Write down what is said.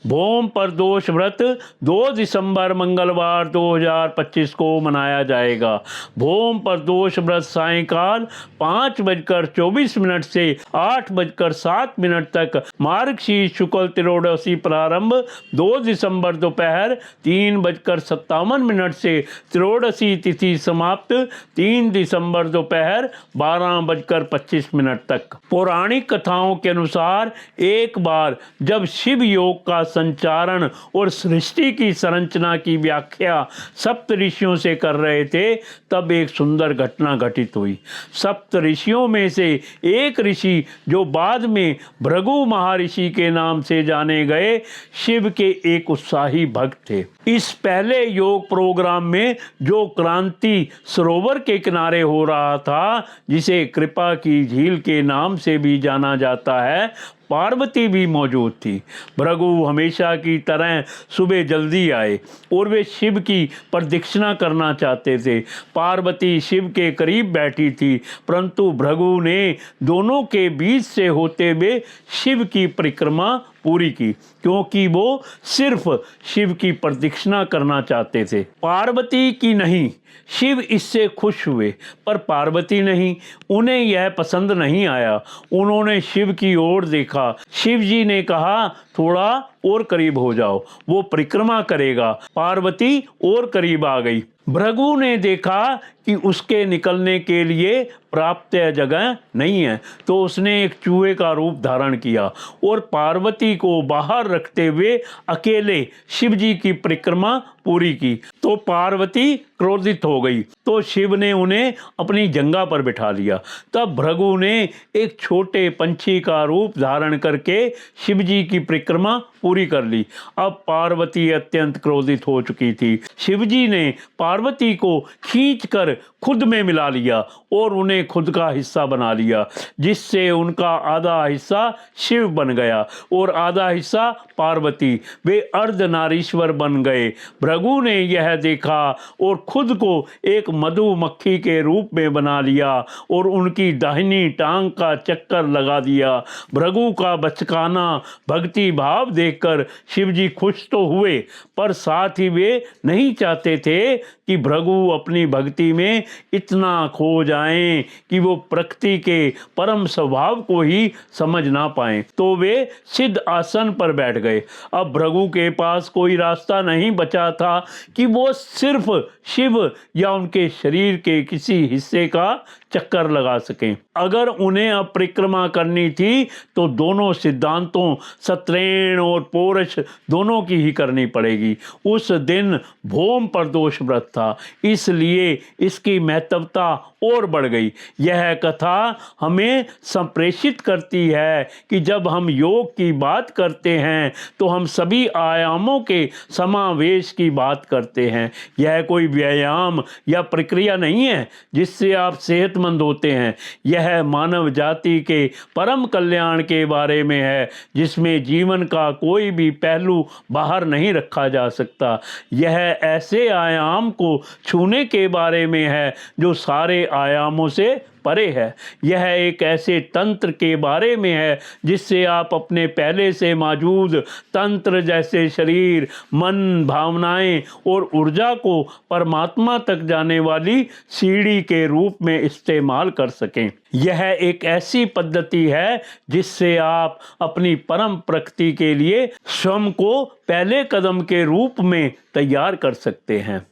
भौम प्रदोष व्रत 2 दिसंबर मंगलवार 2025 को मनाया जाएगा। भौम प्रदोष व्रत सायंकाल 5:24 से 8:07 तक, मार्गशीर्ष शुक्ल त्रयोदशी प्रारंभ 2 दिसंबर दोपहर 3:57 से, त्रयोदशी तिथि समाप्त 3 दिसंबर दोपहर 12:25 तक। पौराणिक कथाओं के अनुसार एक बार जब शिव योग का संचारण और सृष्टि की संरचना की व्याख्या सप्त ऋषियों से कर रहे थे, तब एक सुंदर घटना घटित हुई। सप्त ऋषियों में से एक ऋषि, जो बाद में भृगु महर्षि के नाम से जाने गए, शिव के एक उत्साही भक्त थे। इस पहले योग प्रोग्राम में जो क्रांति सरोवर के किनारे हो रहा था, जिसे कृपा की झील के नाम से भी जाना जाता है, पार्वती भी मौजूद थी। भृगु हमेशा की तरह सुबह जल्दी आए और वे शिव की प्रदक्षिणा करना चाहते थे। पार्वती शिव के करीब बैठी थी, परंतु भृगु ने दोनों के बीच से होते हुए शिव की परिक्रमा पूरी की, क्योंकि वो सिर्फ शिव की प्रदक्षिणा करना चाहते थे, पार्वती की नहीं। शिव इससे खुश हुए, पर पार्वती नहीं, उन्हें यह पसंद नहीं आया। उन्होंने शिव की ओर देखा। शिव जी ने कहा, थोड़ा और करीब हो जाओ, वो परिक्रमा करेगा। पार्वती और करीब आ गई। भृगु ने देखा कि उसके निकलने के लिए पर्याप्त जगह नहीं है, तो उसने एक चूहे का रूप धारण किया और पार्वती को बाहर रखते हुए अकेले शिव जी की परिक्रमा पूरी की। तो पार्वती क्रोधित हो गई, तो शिव ने उन्हें अपनी जंघा पर बिठा लिया। तब भृगु ने एक छोटे पंछी का रूप धारण करके शिव जी की परिक्रमा पूरी कर ली। अब पार्वती अत्यंत क्रोधित हो चुकी थी। शिव जी ने पार्वती को खींचकर खुद में मिला लिया और उन्हें खुद का हिस्सा बना लिया, जिससे उनका आधा हिस्सा शिव बन गया और आधा हिस्सा पार्वती। वे अर्धनारीश्वर बन गए। भृगु ने यह देखा और खुद को एक मधुमक्खी के रूप में बना लिया और उनकी दाहिनी टांग का चक्कर लगा दिया। भृगु का बचकाना भक्ति भाव देखकर शिव जी खुश तो हुए, पर साथ ही वे नहीं चाहते थे कि भृगु अपनी भक्ति में इतना खो जाएं कि वो प्रकृति के परम स्वभाव को ही समझ ना पाएं। तो वे सिद्ध आसन पर बैठ गए। अब भृगु के पास कोई रास्ता नहीं बचा था कि वो सिर्फ शिव या उनके शरीर के किसी हिस्से का चक्कर लगा सकें। अगर उन्हें अब परिक्रमा करनी थी तो दोनों सिद्धांतों, सत्येन और पौरुष, दोनों की ही करनी पड़ेगी। उस दिन भौम प्रदोष व्रत था, इसलिए इसकी महत्वता और बढ़ गई। यह कथा हमें संप्रेषित करती है कि जब हम योग की बात करते हैं तो हम सभी आयामों के समावेश की बात करते हैं। यह कोई व्यायाम या प्रक्रिया नहीं है जिससे आप सेहतमंद होते हैं। यह मानव जाति के परम कल्याण के बारे में है, जिसमें जीवन का कोई भी पहलू बाहर नहीं रखा जा सकता। यह ऐसे आयाम को छूने के बारे में है जो सारे आयामों से परे है। यह एक ऐसे तंत्र के बारे में है जिससे आप अपने पहले से मौजूद तंत्र जैसे शरीर, मन, भावनाएं और ऊर्जा को परमात्मा तक जाने वाली सीढ़ी के रूप में इस्तेमाल कर सकें। यह एक ऐसी पद्धति है जिससे आप अपनी परम प्रकृति के लिए स्वयं को पहले कदम के रूप में तैयार कर सकते हैं।